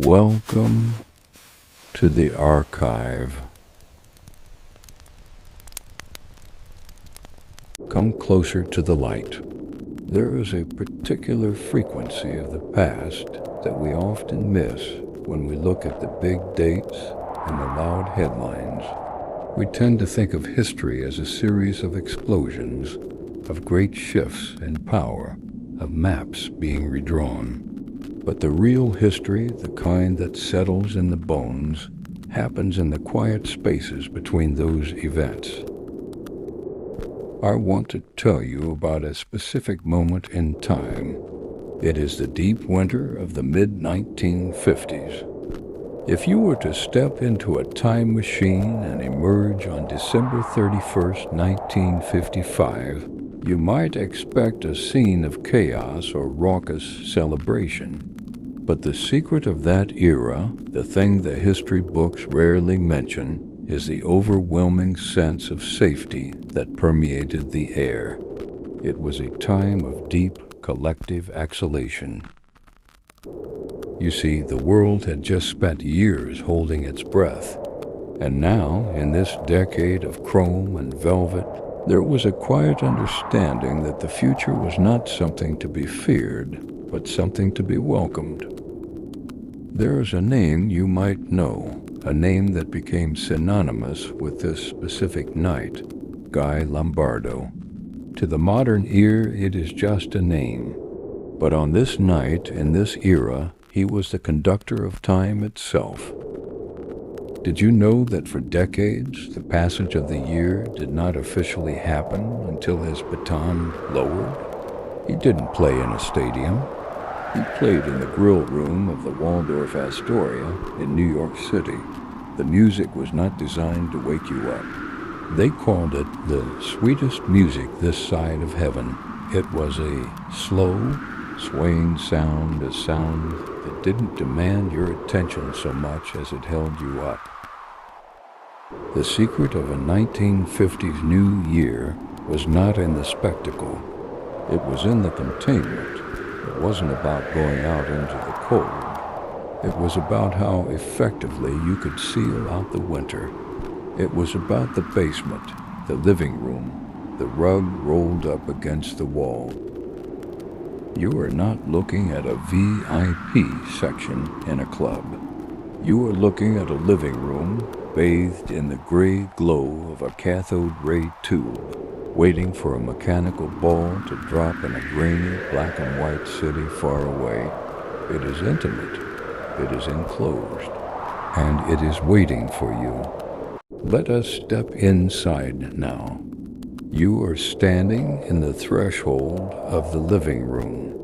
Welcome to the archive. Come closer to the light. There is a particular frequency of the past that we often miss when we look at the big dates and the loud headlines. We tend to think of history as a series of explosions, of great shifts in power, of maps being redrawn. But the real history, the kind that settles in the bones, happens in the quiet spaces between those events. I want to tell you about a specific moment in time. It is the deep winter of the mid-1950s. If you were to step into a time machine and emerge on December 31st, 1955, you might expect a scene of chaos or raucous celebration. But the secret of that era, the thing the history books rarely mention, is the overwhelming sense of safety that permeated the air. It was a time of deep collective exhalation. You see, the world had just spent years holding its breath, and now, in this decade of chrome and velvet, there was a quiet understanding that the future was not something to be feared, but something to be welcomed. There is a name you might know, a name that became synonymous with this specific night, Guy Lombardo. To the modern ear, it is just a name. But on this night, in this era, he was the conductor of time itself. Did you know that for decades, the passage of the year did not officially happen until his baton lowered? He didn't play in a stadium. He played in the grill room of the Waldorf Astoria in New York City. The music was not designed to wake you up. They called it the sweetest music this side of heaven. It was a slow, swaying sound, a sound that didn't demand your attention so much as it held you up. The secret of a 1950s New Year was not in the spectacle. It was in the containment. It wasn't about going out into the cold. It was about how effectively you could seal out the winter. It was about the basement, the living room, the rug rolled up against the wall. You are not looking at a VIP section in a club. You are looking at a living room bathed in the gray glow of a cathode ray tube, waiting for a mechanical ball to drop in a grainy black and white city far away. It is intimate, it is enclosed, and it is waiting for you. Let us step inside now. You are standing in the threshold of the living room.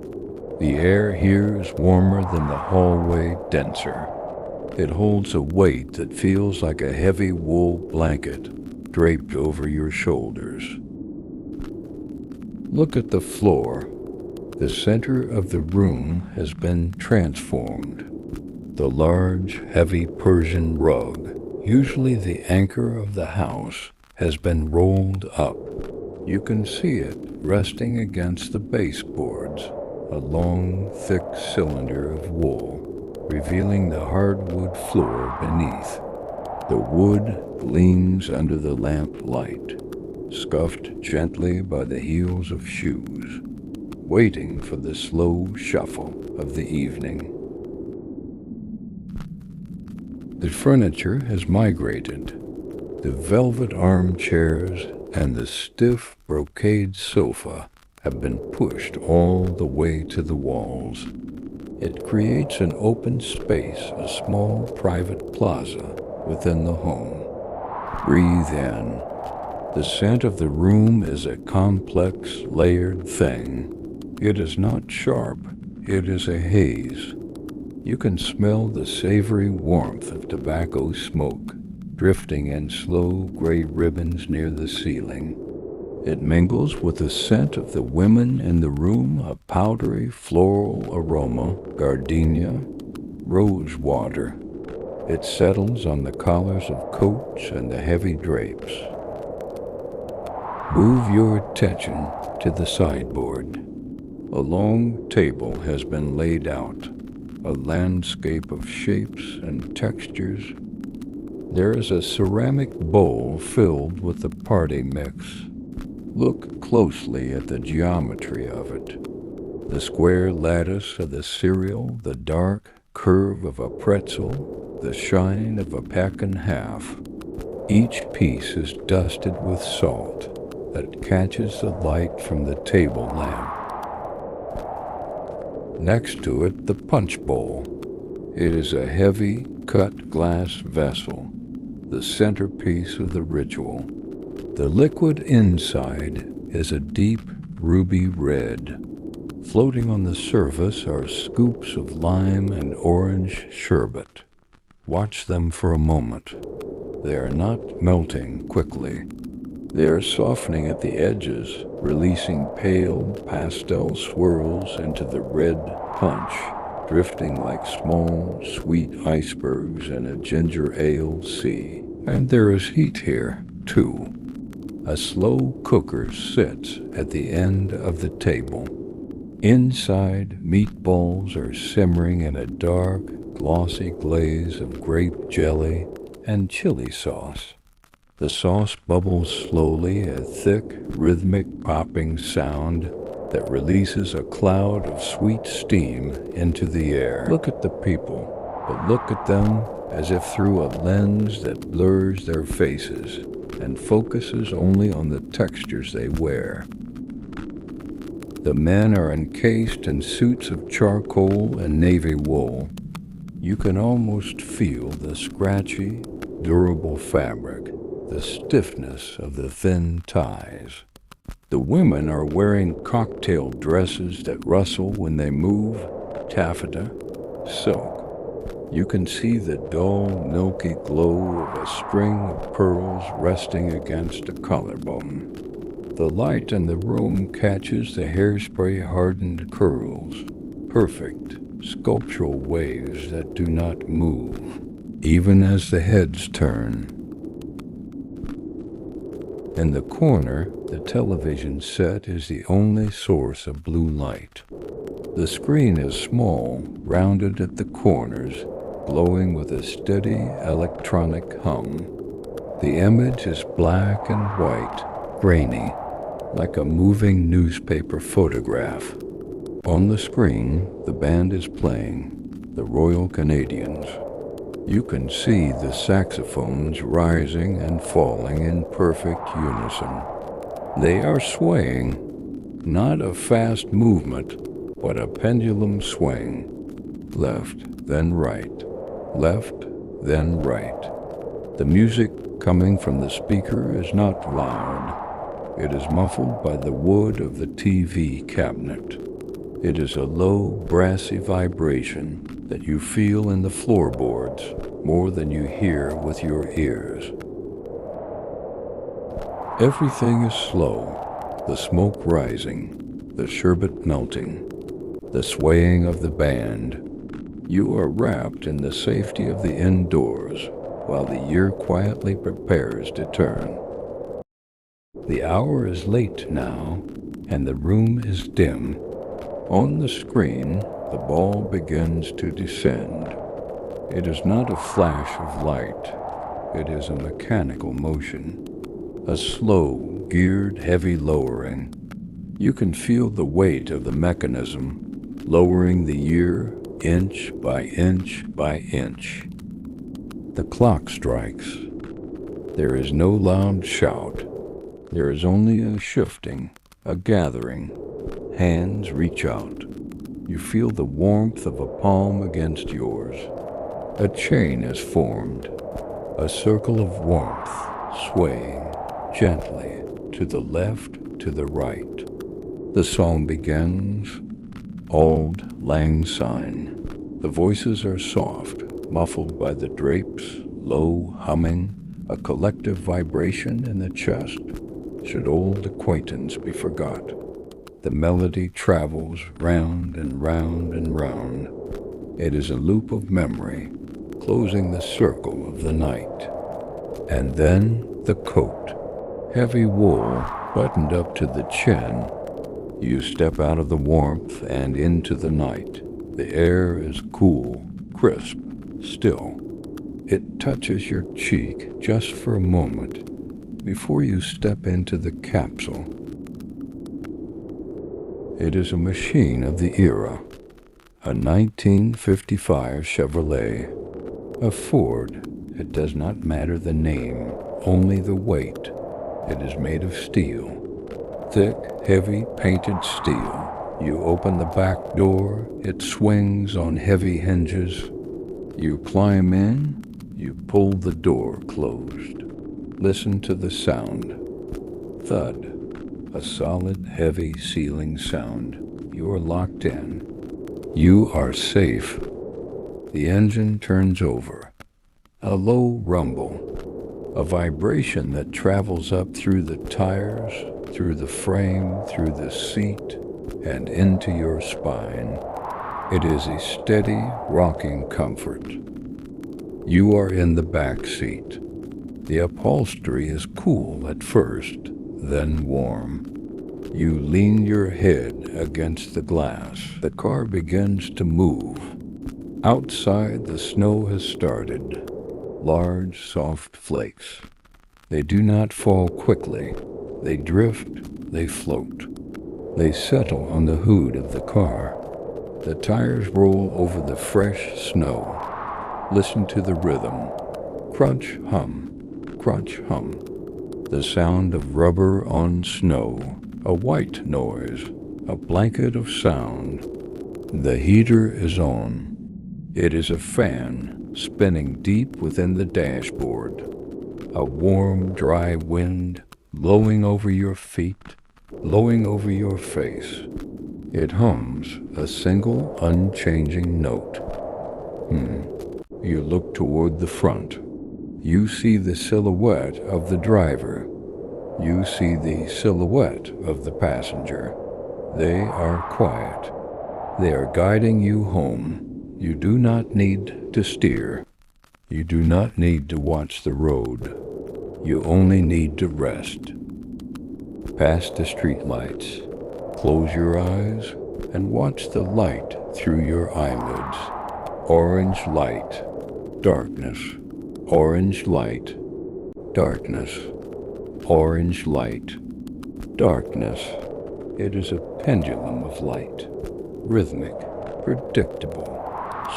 The air here is warmer than the hallway, denser. It holds a weight that feels like a heavy wool blanket draped over your shoulders. Look at the floor. The center of the room has been transformed. The large, heavy Persian rug, usually the anchor of the house, has been rolled up. You can see it resting against the baseboards, a long, thick cylinder of wool, revealing the hardwood floor beneath. The wood gleams under the lamp light, scuffed gently by the heels of shoes, waiting for the slow shuffle of the evening. The furniture has migrated. The velvet armchairs and the stiff brocade sofa have been pushed all the way to the walls. It creates an open space, a small private plaza within the home. Breathe in. The scent of the room is a complex, layered thing. It is not sharp, it is a haze. You can smell the savory warmth of tobacco smoke drifting in slow gray ribbons near the ceiling. It mingles with the scent of the women in the room, a powdery floral aroma, gardenia, rose water. It settles on the collars of coats and the heavy drapes. Move your attention to the sideboard. A long table has been laid out. a landscape of shapes and textures. There is a ceramic bowl filled with the party mix. Look closely at the geometry of it. The square lattice of the cereal, the dark curve of a pretzel, the shine of a peck and half. Each piece is dusted with salt that catches the light from the table lamp. Next to it, the punch bowl. It is a heavy, cut glass vessel, the centerpiece of the ritual. The liquid inside is a deep ruby red. Floating on the surface are scoops of lime and orange sherbet. Watch them for a moment. They are not melting quickly. They are softening at the edges, releasing pale pastel swirls into the red punch, drifting like small, sweet icebergs in a ginger ale sea. And there is heat here, too. A slow cooker sits at the end of the table. Inside, meatballs are simmering in a dark, glossy glaze of grape jelly and chili sauce. The sauce bubbles slowly, a thick, rhythmic popping sound that releases a cloud of sweet steam into the air. Look at the people, but look at them as if through a lens that blurs their faces and focuses only on the textures they wear. The men are encased in suits of charcoal and navy wool. You can almost feel the scratchy, durable fabric, the stiffness of the thin ties. The women are wearing cocktail dresses that rustle when they move, taffeta, silk. You can see the dull, milky glow of a string of pearls resting against a collarbone. The light in the room catches the hairspray-hardened curls, perfect, sculptural waves that do not move, even as the heads turn. In the corner, the television set is the only source of blue light. The screen is small, rounded at the corners, glowing with a steady electronic hum. The image is black and white, grainy, like a moving newspaper photograph. On the screen, the band is playing, the Royal Canadians. You can see the saxophones rising and falling in perfect unison. They are swaying, not a fast movement, but a pendulum swing. Left, then right. Left, then right. The music coming from the speaker is not loud. It is muffled by the wood of the TV cabinet. It is a low, brassy vibration that you feel in the floorboards more than you hear with your ears. Everything is slow, the smoke rising, the sherbet melting, the swaying of the band. You are wrapped in the safety of the indoors while the year quietly prepares to turn. The hour is late now, and the room is dim. On the screen, the ball begins to descend. It is not a flash of light. It is a mechanical motion, a slow, geared, heavy lowering. You can feel the weight of the mechanism, lowering the year inch by inch by inch. The clock strikes. There is no loud shout. There is only a shifting, a gathering. Hands reach out. You feel the warmth of a palm against yours. A chain is formed, a circle of warmth, swaying gently to the left, to the right. The song begins, Auld Lang Syne. The voices are soft, muffled by the drapes, low humming, a collective vibration in the chest. Should old acquaintance be forgot? The melody travels round and round and round. It is a loop of memory, closing the circle of the night. And then the coat, heavy wool buttoned up to the chin. You step out of the warmth and into the night. The air is cool, crisp, still. It touches your cheek just for a moment before you step into the capsule. It is a machine of the era, a 1955 Chevrolet, a Ford. It does not matter the name, only the weight. It is made of steel, thick, heavy, painted steel. You open the back door, it swings on heavy hinges. You climb in, you pull the door closed. Listen to the sound. Thud. A solid, heavy ceiling sound. You are locked in. You are safe. The engine turns over. A low rumble. A vibration that travels up through the tires, through the frame, through the seat, and into your spine. It is a steady, rocking comfort. You are in the back seat. The upholstery is cool at first, then warm. You lean your head against the glass. The car begins to move. Outside, the snow has started. Large, soft flakes. They do not fall quickly. They drift, they float. They settle on the hood of the car. The tires roll over the fresh snow. Listen to the rhythm. Crunch, hum, crunch, hum. The sound of rubber on snow. A white noise, a blanket of sound. The heater is on. It is a fan spinning deep within the dashboard. A warm, dry wind blowing over your feet, blowing over your face. It hums a single, unchanging note. You look toward the front. You see the silhouette of the driver. You see the silhouette of the passenger. They are quiet. They are guiding you home. You do not need to steer. You do not need to watch the road. You only need to rest. Past the streetlights. Close your eyes and watch the light through your eyelids. Orange light, darkness. Orange light, darkness. Orange light, darkness. It is a pendulum of light, rhythmic, predictable,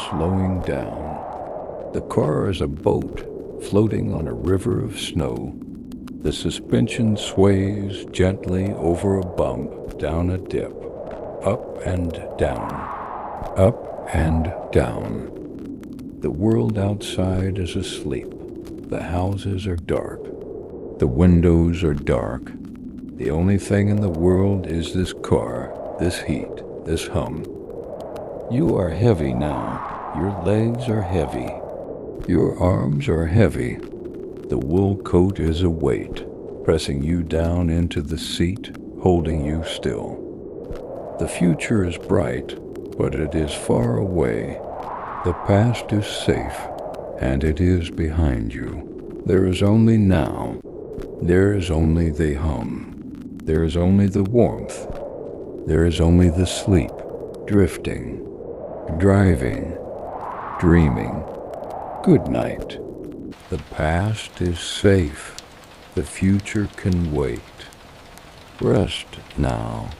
slowing down. The car is a boat floating on a river of snow. The suspension sways gently over a bump, down a dip, up and down, up and down. The world outside is asleep. The houses are dark. The windows are dark. The only thing in the world is this car, this heat, this hum. You are heavy now. Your legs are heavy. Your arms are heavy. The wool coat is a weight, pressing you down into the seat, holding you still. The future is bright, but it is far away. The past is safe, and it is behind you. There is only now. There is only the hum. There is only the warmth. There is only the sleep, drifting, driving, dreaming. Good night. The past is safe. The future can wait. Rest now.